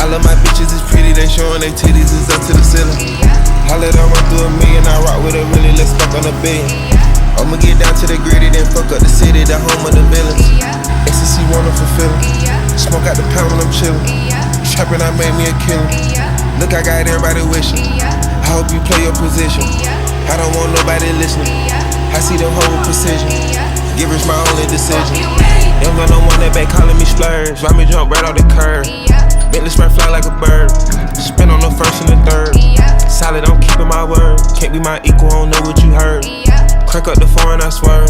I love my bitches, it's pretty, they showing their titties is up to the ceiling. I let her run through a million, I rock with her really, let's fuck on a billion. I'ma get down to the gritty, then fuck up the city, the home of the villains. Ecstasy wanna fulfill it. Smoke out the pound when I'm chillin'. Trappin', I made me a killer. Look, I got everybody wishing. I hope you play your position. I don't want nobody listening. I see them whole precision. Give us my only decision. Young gun don't want that back calling me splurge. Ride me jump right off the curb. Bentley spread fly like a bird. Spin on the first and the third. Solid, I'm keeping my word. Can't be my equal, I don't know what you heard. Crack up the foreign, I swerve.